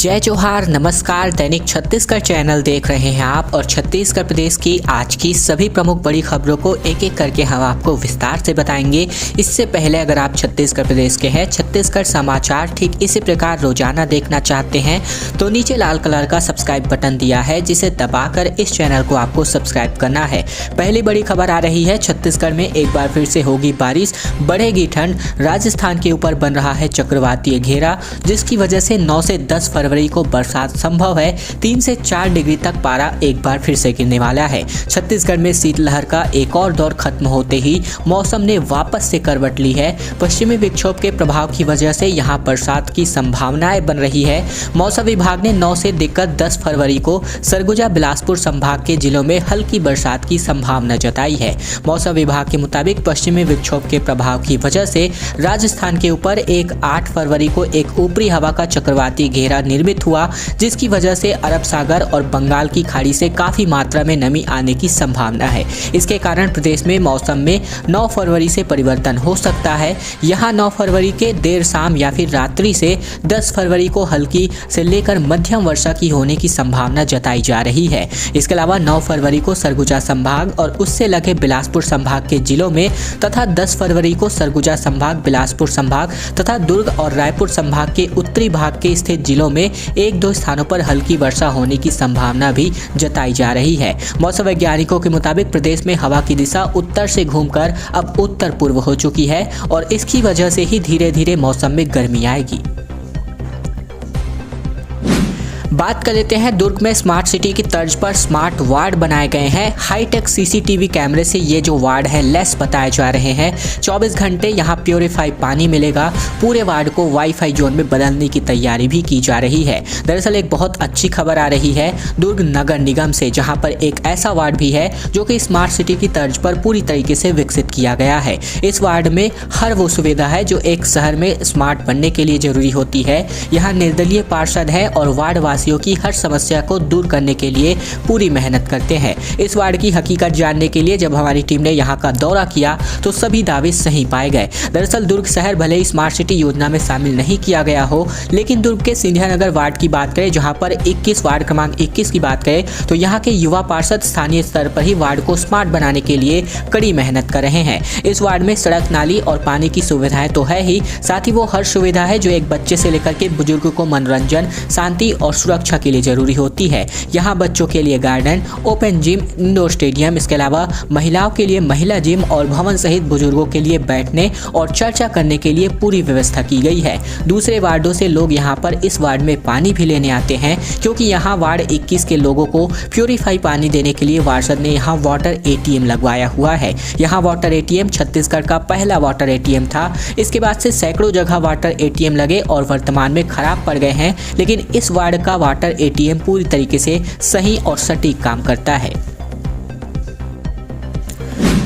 जय जोहार, नमस्कार। दैनिक छत्तीसगढ़ चैनल देख रहे हैं आप और छत्तीसगढ़ प्रदेश की आज की सभी प्रमुख बड़ी खबरों को एक एक करके हम आपको विस्तार से बताएंगे। इससे पहले अगर आप छत्तीसगढ़ प्रदेश के हैं, छत्तीसगढ़ समाचार ठीक इसी प्रकार रोजाना देखना चाहते हैं तो नीचे लाल कलर का सब्सक्राइब बटन दिया है, जिसे दबाकर इस चैनल को आपको सब्सक्राइब करना है। पहली बड़ी खबर आ रही है, छत्तीसगढ़ में एक बार फिर से होगी बारिश, बढ़ेगी ठंड। राजस्थान के ऊपर बन रहा है चक्रवातीय घेरा, जिसकी वजह से 9 से 10 फरवरी को बरसात संभव है। 3 से 4 डिग्री तक पारा एक बार फिर से गिरने वाला है। छत्तीसगढ़ में शीतलहर का एक और दौर खत्म होते ही मौसम ने वापस से करवट ली है। पश्चिमी विक्षोभ के प्रभाव की वजह से यहां बरसात की संभावनाएं बन रही है। मौसम विभाग ने 9 से लेकर 10 फरवरी को सरगुजा बिलासपुर संभाग के जिलों में हल्की बरसात की संभावना जताई है। मौसम विभाग के मुताबिक पश्चिमी विक्षोभ के प्रभाव की वजह से राजस्थान के ऊपर 8 फरवरी को एक ऊपरी हवा का चक्रवाती घेरा निर्मित हुआ, जिसकी वजह से अरब सागर और बंगाल की खाड़ी से काफी मात्रा में नमी आने की संभावना है। इसके कारण प्रदेश में मौसम में 9 फरवरी से परिवर्तन हो सकता है। यहां 9 फरवरी के देर शाम या फिर रात्रि से 10 फरवरी को हल्की से लेकर मध्यम वर्षा की होने की संभावना जताई जा रही है। इसके अलावा 9 फरवरी को सरगुजा संभाग और उससे लगे बिलासपुर संभाग के जिलों में तथा 10 फरवरी को सरगुजा संभाग, बिलासपुर संभाग तथा दुर्ग और रायपुर संभाग के उत्तरी भाग के स्थित जिलों में 1-2 स्थानों पर हल्की वर्षा होने की संभावना भी जताई जा रही है। मौसम वैज्ञानिकों के मुताबिक प्रदेश में हवा की दिशा उत्तर से घूमकर अब उत्तर पूर्व हो चुकी है और इसकी वजह से ही धीरे धीरे मौसम में गर्मी आएगी। बात कर लेते हैं, दुर्ग में स्मार्ट सिटी की तर्ज पर स्मार्ट वार्ड बनाए गए हैं। हाईटेक सीसीटीवी कैमरे से ये जो वार्ड है लेस बताए जा रहे हैं। 24 घंटे यहाँ प्योरीफाई पानी मिलेगा। पूरे वार्ड को वाईफाई जोन में बदलने की तैयारी भी की जा रही है। दरअसल एक बहुत अच्छी खबर आ रही है दुर्ग नगर निगम से, जहाँ पर एक ऐसा वार्ड भी है जो कि स्मार्ट सिटी की तर्ज पर पूरी तरीके से विकसित किया गया है। इस वार्ड में हर वो सुविधा है जो एक शहर में स्मार्ट बनने के लिए जरूरी होती है। यहाँ निर्दलीय पार्षद है और वार्ड वासियों की हर समस्या को दूर करने के लिए पूरी मेहनत करते हैं। इस वार्ड की हकीकत जानने के लिए जब हमारी टीम ने यहाँ का दौरा किया तो सभी दावे सही पाए गए। दरअसल दुर्ग शहर भले ही स्मार्ट सिटी योजना में शामिल नहीं किया गया हो, लेकिन दुर्ग के सिंधिया नगर वार्ड की बात करें, जहाँ पर 21 वार्ड क्रमांक 21 की बात करें तो यहाँ के युवा पार्षद स्थानीय स्तर पर ही वार्ड को स्मार्ट बनाने के लिए कड़ी मेहनत कर रहे हैं। इस वार्ड में सड़क, नाली और पानी की सुविधाएं तो है ही, साथ ही वो हर सुविधा है जो एक बच्चे से लेकर के बुजुर्ग को मनोरंजन, शांति और सुरक्षा के लिए जरूरी होती है। यहाँ बच्चों के लिए garden, open gym, indoor stadium, इसके अलावा महिलाओं के लिए महिला जिम और भवन सहित बुजुर्गों के लिए बैठने और चर्चा करने के लिए पूरी व्यवस्था की गई है। दूसरे वार्डों से लोग यहाँ पर इस वार्ड में पानी भी लेने आते हैं, क्योंकि यहाँ वार्ड 21 के लोगों को प्योरीफाई पानी देने के लिए पार्षद ने यहाँ वाटर एटीएम लगवाया हुआ है। यहाँ वाटर एटीएम छत्तीसगढ़ का पहला वाटर एटीएम था। इसके बाद से सैकड़ों जगह वाटर एटीएम लगे और वर्तमान में खराब पड़ गए हैं, लेकिन इस वार्ड का वाटर एटीएम पूरी तरीके से सही और सटीक काम करता है।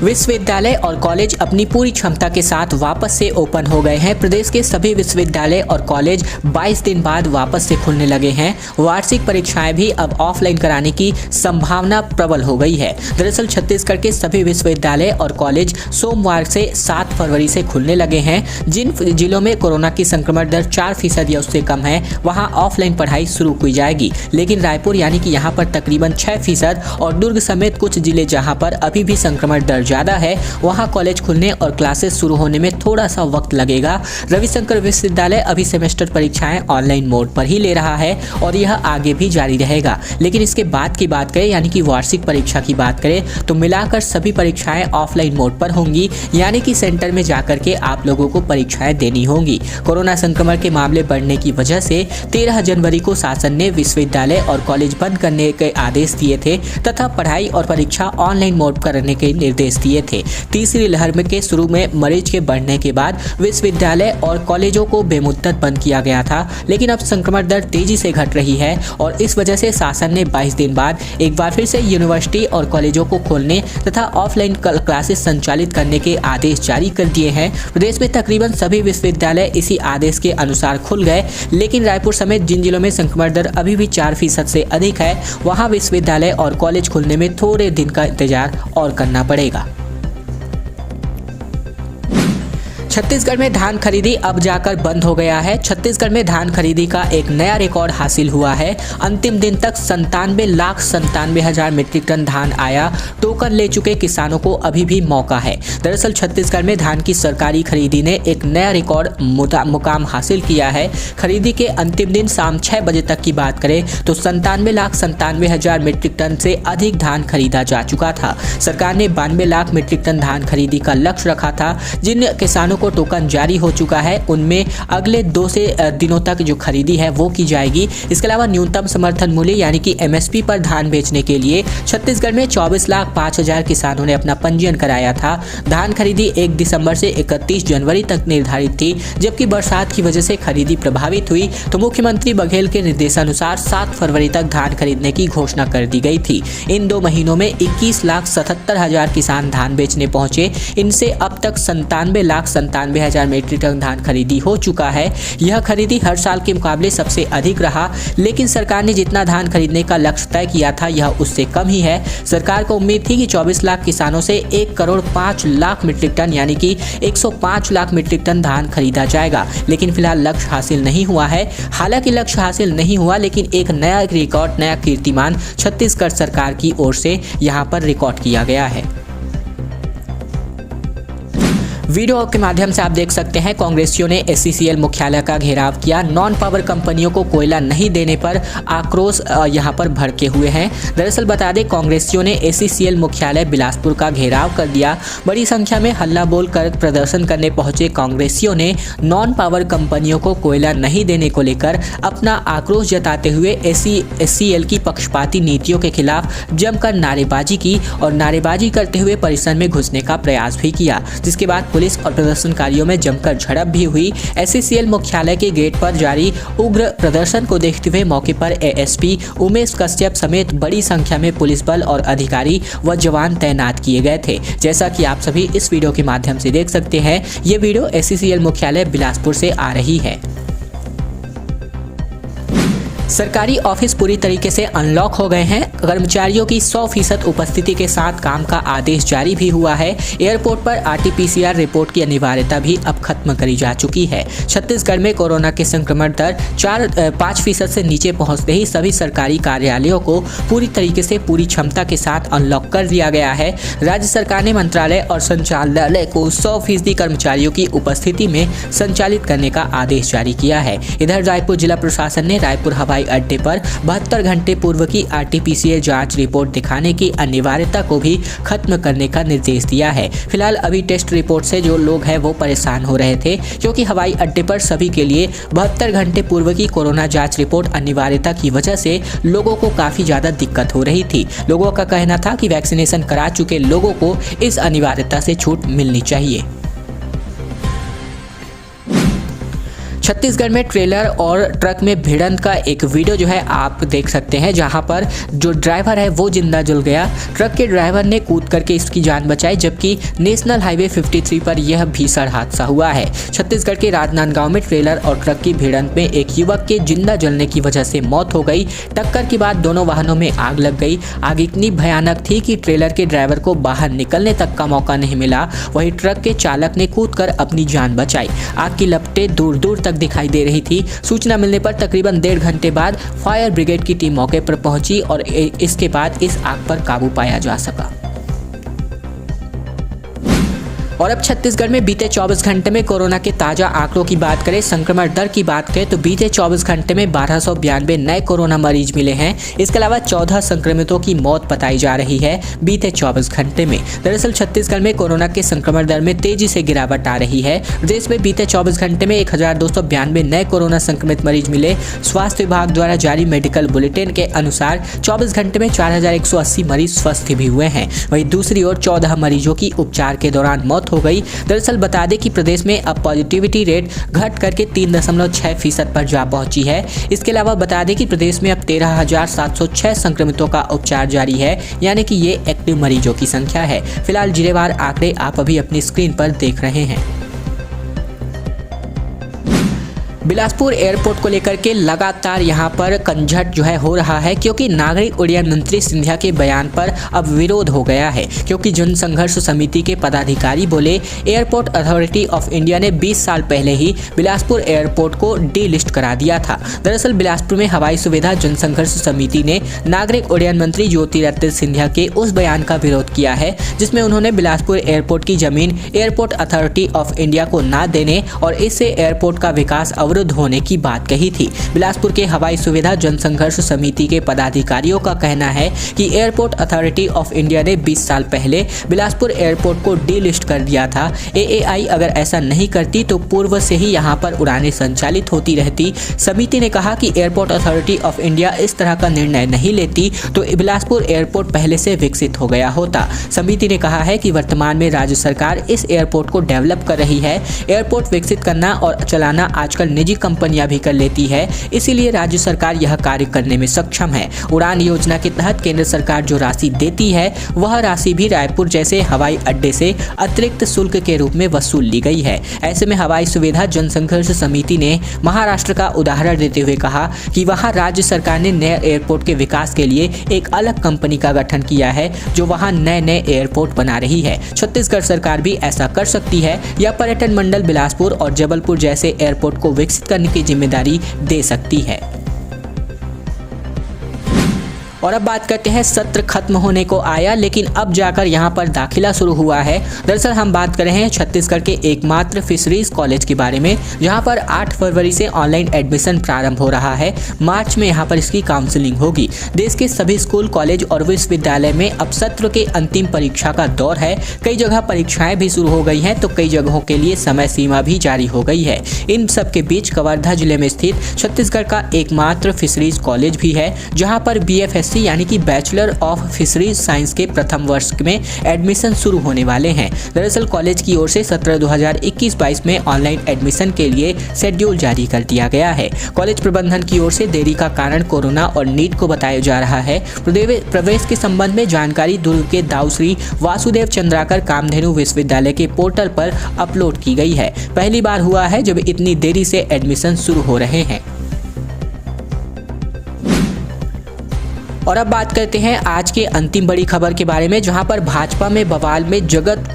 विश्वविद्यालय और कॉलेज अपनी पूरी क्षमता के साथ वापस से ओपन हो गए हैं। प्रदेश के सभी विश्वविद्यालय और कॉलेज 22 दिन बाद वापस से खुलने लगे हैं। वार्षिक परीक्षाएं भी अब ऑफलाइन कराने की संभावना प्रबल हो गई है। दरअसल छत्तीसगढ़ के सभी विश्वविद्यालय और कॉलेज सोमवार से 7 फरवरी से खुलने लगे हैं। जिन जिलों में कोरोना की संक्रमण दर 4% या उससे कम है, वहां ऑफलाइन पढ़ाई शुरू की जाएगी, लेकिन रायपुर यानी कि यहाँ पर तकरीबन 6% और दुर्ग समेत कुछ जिले जहाँ पर अभी भी संक्रमण दर ज्यादा है, वहां कॉलेज खुलने और क्लासेस शुरू होने में थोड़ा सा वक्त लगेगा। रविशंकर विश्वविद्यालय अभी सेमेस्टर परीक्षाएं ऑनलाइन मोड पर ही ले रहा है और यह आगे भी जारी रहेगा। लेकिन इसके बाद की बात करें, यानी कि वार्षिक परीक्षा की बात करें, तो मिलाकर सभी परीक्षाएं ऑफलाइन मोड पर होंगी, यानी कि सेंटर में जाकर के आप लोगों को परीक्षाएं देनी होंगी। कोरोना संक्रमण के मामले बढ़ने की वजह से 13 जनवरी को शासन ने विश्वविद्यालय और कॉलेज बंद करने के आदेश दिए थे तथा पढ़ाई और परीक्षा ऑनलाइन मोड करने के निर्देश दिए थे। तीसरी लहर में के शुरू में मरीज के बढ़ने के बाद विश्वविद्यालय और कॉलेजों को बेमुद्दत बंद किया गया था, लेकिन अब संक्रमण दर तेजी से घट रही है और इस वजह से शासन ने 22 दिन बाद एक बार फिर से यूनिवर्सिटी और कॉलेजों को खोलने तथा ऑफलाइन क्लासेस संचालित करने के आदेश जारी कर दिए हैं। प्रदेश में तकरीबन सभी विश्वविद्यालय इसी आदेश के अनुसार खुल गए, लेकिन रायपुर समेत जिन जिलों में संक्रमण दर अभी भी 4% से अधिक है, वहां विश्वविद्यालय और कॉलेज खुलने में थोड़े दिन का इंतजार और करना पड़ेगा। छत्तीसगढ़ में धान खरीदी अब जाकर बंद हो गया है। छत्तीसगढ़ में धान खरीदी का एक नया रिकॉर्ड हासिल हुआ है। अंतिम दिन तक 97,97,000 मीट्रिक टन धान आया। टोकन ले चुके किसानों को अभी भी मौका है। दरअसल छत्तीसगढ़ में धान की सरकारी खरीदी ने एक नया रिकॉर्ड मुकाम हासिल किया है। खरीदी के अंतिम दिन शाम 6 बजे तक की बात करें तो 97,97,000 मीट्रिक टन से अधिक धान खरीदा जा चुका था। सरकार ने 92 लाख मीट्रिक टन धान खरीदी का लक्ष्य रखा था। जिन किसानों को टोकन जारी हो चुका है उनमें अगले 2 से दिनों तक जो खरीदी है वो की जाएगी। इसके अलावा न्यूनतम समर्थन मूल्य यानी कि MSP पर धान बेचने के लिए छत्तीसगढ़ में 24,05,000 किसानों ने अपना पंजीयन कराया था। धान खरीदी 1 दिसंबर से 31 जनवरी तक निर्धारित थी। जबकि बरसात की वजह से खरीदी प्रभावित हुई तो मुख्यमंत्री बघेल के निर्देशानुसार 7 फरवरी तक धान खरीदने की घोषणा कर दी गई थी। इन 2 महीनों में 21,77,000 किसान धान बेचने पहुंचे। इनसे अब तक 97,97,000 मीट्रिक टन धान खरीदी हो चुका है। यह खरीदी हर साल के मुकाबले सबसे अधिक रहा, लेकिन सरकार ने जितना धान खरीदने का लक्ष्य तय किया था यह उससे कम ही है। सरकार को उम्मीद थी कि 24 लाख किसानों से 1,05,00,000 मीट्रिक टन यानी कि 105 लाख मीट्रिक टन धान खरीदा जाएगा, लेकिन फिलहाल लक्ष्य हासिल नहीं हुआ है। हालांकि लक्ष्य हासिल नहीं हुआ, लेकिन एक नया रिकॉर्ड, नया कीर्तिमान छत्तीसगढ़ सरकार की ओर से यहां पर रिकॉर्ड किया गया है। वीडियो के माध्यम से आप देख सकते हैं कांग्रेसियों ने SCCL मुख्यालय का घेराव किया। नॉन पावर कंपनियों को कोयला नहीं देने पर आक्रोश यहां पर भड़के हुए हैं। दरअसल बता दें कांग्रेसियों ने SCCL मुख्यालय बिलासपुर का घेराव कर दिया। बड़ी संख्या में हल्ला बोल कर प्रदर्शन करने पहुंचे कांग्रेसियों ने नॉन पावर कंपनियों को कोयला नहीं देने को लेकर अपना आक्रोश जताते हुए SCCL की पक्षपाती नीतियों के खिलाफ जमकर नारेबाजी की और नारेबाजी करते हुए परिसर में घुसने का प्रयास भी किया, जिसके बाद पुलिस और प्रदर्शनकारियों में जमकर झड़प भी हुई। SCCL मुख्यालय के गेट पर जारी उग्र प्रदर्शन को देखते हुए मौके पर ASP उमेश कश्यप समेत बड़ी संख्या में पुलिस बल और अधिकारी व जवान तैनात किए गए थे। जैसा कि आप सभी इस वीडियो के माध्यम से देख सकते हैं, ये वीडियो SCCL मुख्यालय बिलासपुर से आ रही है। सरकारी ऑफिस पूरी तरीके से अनलॉक हो गए हैं। कर्मचारियों की 100% उपस्थिति के साथ काम का आदेश जारी भी हुआ है। एयरपोर्ट पर RT-PCR रिपोर्ट की अनिवार्यता भी अब खत्म करी जा चुकी है। छत्तीसगढ़ में कोरोना के संक्रमण दर 5% से नीचे पहुंचते ही सभी सरकारी कार्यालयों को पूरी तरीके से पूरी क्षमता के साथ अनलॉक कर दिया गया है। राज्य सरकार ने मंत्रालय और संचालनालय को 100% कर्मचारियों की उपस्थिति में संचालित करने का आदेश जारी किया है। इधर रायपुर जिला प्रशासन ने रायपुर हवाई अड्डे पर 72 घंटे पूर्व की RT-PCR जांच रिपोर्ट दिखाने की अनिवार्यता को भी खत्म करने का निर्देश दिया है। फिलहाल अभी टेस्ट रिपोर्ट से जो लोग हैं वो परेशान हो रहे थे, क्योंकि हवाई अड्डे पर सभी के लिए 72 घंटे पूर्व की कोरोना जांच रिपोर्ट अनिवार्यता की वजह से लोगों को काफी ज्यादा दिक्कत हो रही थी। लोगों का कहना था कि वैक्सीनेशन करा चुके लोगों को इस अनिवार्यता से छूट मिलनी चाहिए। छत्तीसगढ़ में ट्रेलर और ट्रक में भिड़ंत का एक वीडियो जो है आप देख सकते हैं, जहां पर जो ड्राइवर है वो जिंदा जल गया। ट्रक के ड्राइवर ने कूद करके इसकी जान बचाई, जबकि नेशनल हाईवे 53 पर यह भीषण हादसा हुआ है। छत्तीसगढ़ के राजनांदगांव में ट्रेलर और ट्रक की भिड़ंत में एक युवक के जिंदा जलने की वजह से मौत हो गई। टक्कर के बाद दोनों वाहनों में आग लग गई। आग इतनी भयानक थी कि ट्रेलर के ड्राइवर को बाहर निकलने तक का मौका नहीं मिला। वहीं ट्रक के चालक ने कूदकर अपनी जान बचाई। आग की लपटें दूर दूर तक दिखाई दे रही थी। सूचना मिलने पर तकरीबन 1.5 घंटे बाद फायर ब्रिगेड की टीम मौके पर पहुंची और इसके बाद इस आग पर काबू पाया जा सका। और अब छत्तीसगढ़ में बीते 24 घंटे में कोरोना के ताजा आंकड़ों की बात करें, संक्रमण दर की बात करें तो बीते 24 घंटे में 1292 नए कोरोना मरीज मिले हैं। इसके अलावा 14 संक्रमितों की मौत बताई जा रही है बीते 24 घंटे में। दरअसल छत्तीसगढ़ में कोरोना के संक्रमण दर में तेजी से गिरावट आ रही है। प्रदेश में बीते 24 घंटे में 1292 नए कोरोना संक्रमित मरीज मिले। स्वास्थ्य विभाग द्वारा जारी मेडिकल बुलेटिन के अनुसार 24 घंटे में 4180 मरीज स्वस्थ भी हुए हैं। वहीं दूसरी ओर 14 मरीजों की उपचार के दौरान मौत हो गई। दरअसल बता दें कि प्रदेश में अब पॉजिटिविटी रेट घट करके 3.6% पर जा पहुंची है। इसके अलावा बता दें कि प्रदेश में अब 13,706 संक्रमितों का उपचार जारी है, यानी कि ये एक्टिव मरीजों की संख्या है। फिलहाल जिलेवार आंकड़े आप अभी अपनी स्क्रीन पर देख रहे हैं। बिलासपुर एयरपोर्ट को लेकर के लगातार यहाँ पर कंझट जो है हो रहा है, क्योंकि नागरिक उड्डयन मंत्री सिंधिया के बयान पर अब विरोध हो गया है। क्योंकि जन संघर्ष समिति के पदाधिकारी बोले एयरपोर्ट अथॉरिटी ऑफ इंडिया ने 20 साल पहले ही बिलासपुर एयरपोर्ट को डीलिस्ट करा दिया था। दरअसल बिलासपुर में हवाई सुविधा जन संघर्ष समिति ने नागरिक उड्डयन मंत्री ज्योतिरादित्य सिंधिया के उस बयान का विरोध किया है जिसमें उन्होंने बिलासपुर एयरपोर्ट की जमीन एयरपोर्ट अथॉरिटी ऑफ इंडिया को ना देने और इससे एयरपोर्ट का विकास अवरुद्ध होने की बात कही थी। बिलासपुर के हवाई सुविधा जन संघर्ष समिति के पदाधिकारियों का कहना है कि एयरपोर्ट अथॉरिटी ऑफ इंडिया ने 20 साल पहले बिलासपुर एयरपोर्ट को डीलिस्ट कर दिया था। एएआई अगर ऐसा नहीं करती तो पूर्व से ही यहां पर उड़ानें संचालित होती रहती। समिति ने कहा कि एयरपोर्ट अथॉरिटी ऑफ इंडिया इस तरह का निर्णय नहीं लेती तो बिलासपुर एयरपोर्ट पहले से विकसित हो गया होता। समिति ने कहा है कि वर्तमान में राज्य सरकार इस एयरपोर्ट को डेवलप कर रही है। एयरपोर्ट विकसित करना और चलाना आजकल निजी कंपनियां भी कर लेती है, इसीलिए राज्य सरकार यह कार्य करने में सक्षम है। उड़ान योजना के तहत केंद्र सरकार जो राशि देती है वह राशि भी रायपुर जैसे हवाई अड्डे से अतिरिक्त शुल्क के रूप में वसूल ली गई है। ऐसे में हवाई सुविधा जन संघर्ष समिति ने महाराष्ट्र का उदाहरण देते हुए कहा कि वहां राज्य सरकार ने नए एयरपोर्ट के विकास के लिए एक अलग कंपनी का गठन किया है जो वहां नए नए एयरपोर्ट बना रही है। छत्तीसगढ़ सरकार भी ऐसा कर सकती है या पर्यटन मंडल बिलासपुर और जबलपुर जैसे एयरपोर्ट को विकसित करने की जिम्मेदारी दे सकती है। और अब बात करते हैं, सत्र खत्म होने को आया लेकिन अब जाकर यहां पर दाखिला शुरू हुआ है। दरअसल हम बात कर रहे हैं छत्तीसगढ़ के एकमात्र फिशरीज कॉलेज के बारे में, जहां पर 8 फरवरी से ऑनलाइन एडमिशन प्रारंभ हो रहा है। मार्च में यहां पर इसकी काउंसलिंग होगी। देश के सभी स्कूल, कॉलेज और विश्वविद्यालय में अब सत्र के अंतिम परीक्षा का दौर है। कई जगह परीक्षाएं भी शुरू हो गई हैं तो कई जगहों के लिए समय सीमा भी जारी हो गई है। इन सब के बीच कवर्धा जिले में स्थित छत्तीसगढ़ का एकमात्र फिशरीज कॉलेज भी है, जहाँ पर BFSC यानी कि बैचलर ऑफ फिशरीज साइंस के प्रथम वर्ष में एडमिशन शुरू होने वाले हैं। दरअसल कॉलेज की ओर से सत्र 2021-22 में ऑनलाइन एडमिशन के लिए शेड्यूल जारी कर दिया गया है। कॉलेज प्रबंधन की ओर से देरी का कारण कोरोना और नीट को बताया जा रहा है। प्रवेश के संबंध में जानकारी दुर्ग के दाऊ श्री वासुदेव चंद्राकर कामधेनु विश्वविद्यालय के पोर्टल पर अपलोड की गई है। पहली बार हुआ है जब इतनी देरी से एडमिशन शुरू हो रहे हैं। और अब बात करते हैं आज के अंतिम बड़ी खबर के बारे में, जहां पर भाजपा में बवाल में जगत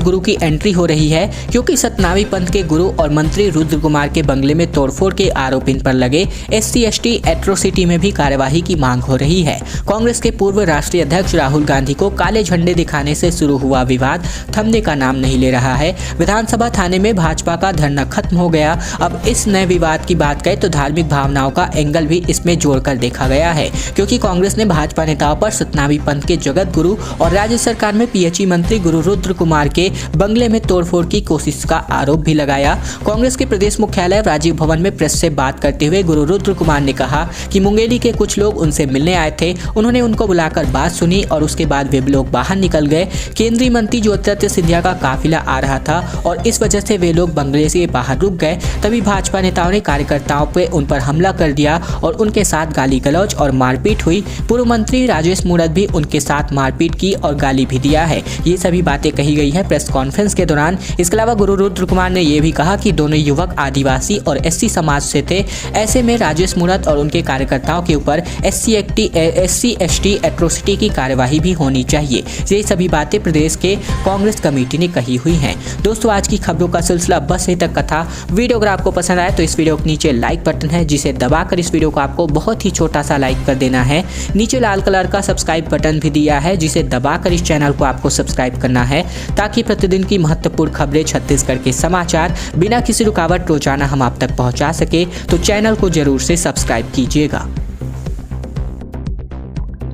गुरु की एंट्री हो रही है, क्योंकि सतनामी पंथ के गुरु और मंत्री रुद्र कुमार के बंगले में तोड़फोड़ के आरोप इन पर लगे। SC/ST एट्रोसिटी में भी कार्यवाही की मांग हो रही है। कांग्रेस के पूर्व राष्ट्रीय अध्यक्ष राहुल गांधी को काले झंडे दिखाने से शुरू हुआ विवाद थमने का नाम नहीं ले रहा है। विधानसभा थाने में भाजपा का धरना खत्म हो गया। अब इस नए विवाद की बात करें तो धार्मिक भावनाओं का एंगल भी इसमें जोड़कर देखा गया है, क्योंकि कांग्रेस ने भाजपा नेताओं पर सतनामी पंथ के जगत गुरु और राज्य सरकार में PHE मंत्री गुरु रुद्र कुमार के बंगले में तोड़फोड़ की कोशिश का आरोप भी लगाया। कांग्रेस के प्रदेश मुख्यालय राजीव भवन में प्रेस से बात करते हुए गुरु रुद्र कुमार ने कहा कि मुंगेली के कुछ लोग उनसे मिलने आए थे, उन्होंने उनको बुलाकर बात सुनी और उसके बाद वे लोग बाहर निकल गए। केंद्रीय मंत्री ज्योतिरादित्य सिंधिया का काफिला आ रहा था और इस वजह से वे लोग बंगले से बाहर रुक गए। तभी भाजपा नेताओं ने कार्यकर्ताओं पर उन पर हमला कर दिया और उनके साथ गाली गलौज और मारपीट हुई। पूर्व मंत्री राजेश मूणत भी उनके साथ मारपीट की और गाली भी दिया है। ये सभी बातें कही गई है प्रेस कॉन्फ्रेंस के दौरान। इसके अलावा गुरु रुद्र कुमार ने यह भी कहा कि दोनों युवक आदिवासी और SC समाज से थे। ऐसे में राजेश मूणत और उनके कार्यकर्ताओं के ऊपर SC/ST एट्रोसिटी की कार्यवाही भी होनी चाहिए। ये सभी बातें प्रदेश के कांग्रेस कमेटी ने कही हुई हैं। दोस्तों, आज की खबरों का सिलसिला बस यहीं तक का था। वीडियो अगर आपको पसंद आए तो इस वीडियो के नीचे लाइक बटन है, जिसे दबाकर इस वीडियो को आपको बहुत ही छोटा सा लाइक कर देना है। नीचे लाल कलर का सब्सक्राइब बटन भी दिया है, जिसे दबाकर इस चैनल को आपको सब्सक्राइब करना है, ताकि प्रतिदिन की महत्वपूर्ण खबरें, छत्तीसगढ़ के समाचार बिना किसी रुकावट रोजाना हम आप तक पहुंचा सके। तो चैनल को जरूर से सब्सक्राइब कीजिएगा।